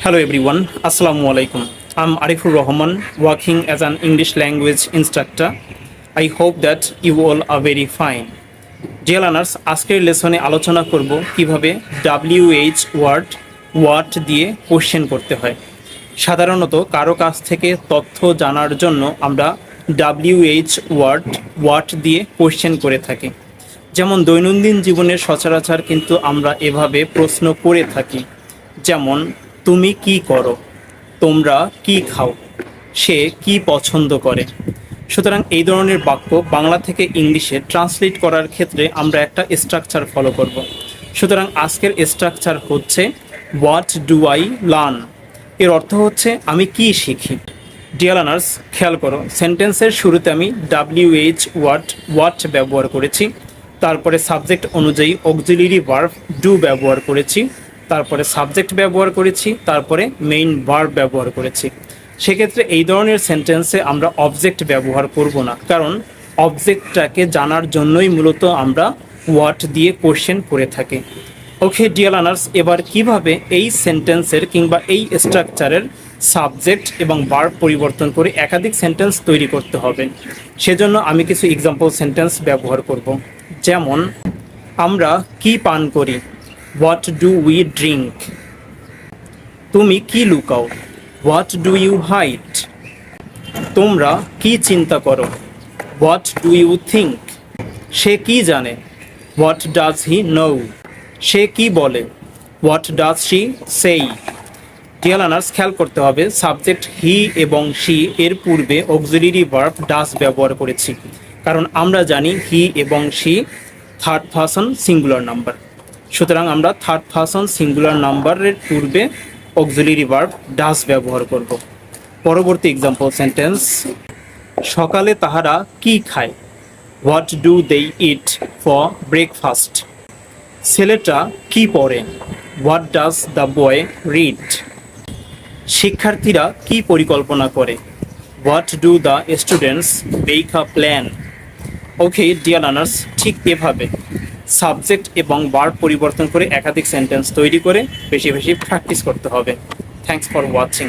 Hello everyone, Assalamu alaikum. I'm Arifur Rahman, working as an English language instructor. I hope that you all are very fine. Dear learners, আজকের লেসনে আলোচনা করব কিভাবে WH watt দিয়ে question করতে হয়। সাধারণত কারো কাছ থেকে তথ্য জানার জন্য আমরা WH ওয়াট দিয়ে কোশ্চেন করে থাকি। যেমন দৈনন্দিন জীবনের সচরাচর কিন্তু আমরা এভাবে প্রশ্ন করে থাকি, যেমন তুমি কি করো, তোমরা কি খাও, সে কি পছন্দ করে। সুতরাং এই ধরনের বাক্য বাংলা থেকে ইংলিশে ট্রান্সলেট করার ক্ষেত্রে আমরা একটা স্ট্রাকচার ফলো করব। সুতরাং আজকের স্ট্রাকচার হচ্ছে হোয়াট ডু আই লার্ন। এর অর্থ হচ্ছে আমি কি শিখি। ডিয়ার লার্নার্স, খেয়াল করো, সেন্টেন্সের শুরুতে আমি WH ওয়াট ব্যবহার করেছি, তারপরে সাবজেক্ট অনুযায়ী অক্সিলারি ভার্ব ডু ব্যবহার করেছি, তারপরে সাবজেক্ট ব্যবহার করেছি, তারপরে মেইন ভার্ব ব্যবহার করেছি। সেক্ষেত্রে এই ধরনের সেন্টেন্সে আমরা অবজেক্ট ব্যবহার করব না, কারণ অবজেক্টটাকে জানার জন্যই মূলত আমরা হোয়াট দিয়ে কোশ্চেন করে থাকি। ওকে ডিয়ার লার্নার্স, এবার কিভাবে এই সেন্টেন্সের কিংবা এই স্ট্রাকচারের সাবজেক্ট এবং ভার্ব পরিবর্তন করে একাধিক সেন্টেন্স তৈরি করতে হবে, সেজন্য আমি কিছু এক্সাম্পল সেন্টেন্স ব্যবহার করব। যেমন আমরা কি পান করি, হোয়াট ডু উই ড্রিঙ্ক। তুমি কি লুকাও, হোয়াট ডু ইউ হাইড। তোমরা কি চিন্তা করো, হোয়াট ডু ইউ থিঙ্ক। সে কি জানে, হোয়াট ডাজ হি নো। সে কি বলে, হোয়াট ডাজ শি সেই। ডিয়ার লার্নার্স, খেয়াল করতে হবে সাবজেক্ট হি এবং শি এর পূর্বে অক্সিলারি ভার্ব ডাজ ব্যবহার করেছি, কারণ আমরা জানি হি এবং she third person singular number. সুতরাং আমরা থার্ড পারসন সিঙ্গুলার নাম্বারের পূর্বে অক্সিলারি ভার্ব ডাজ ব্যবহার করব। পরবর্তী এক্সাম্পল সেন্টেন্স, সকালে তাহারা কি খায়, what do they eat for breakfast. ছেলেটা কি পড়ে, what does the boy read. শিক্ষার্থীরা কি পরিকল্পনা করে, what do the students make a plan. Okay dear learners, ঠিক এভাবে সাবজেক্ট এবং ভার্ব পরিবর্তন করে একাধিক সেন্টেন্স তৈরি করে বেশি বেশি প্র্যাকটিস করতে হবে। Thanks for watching.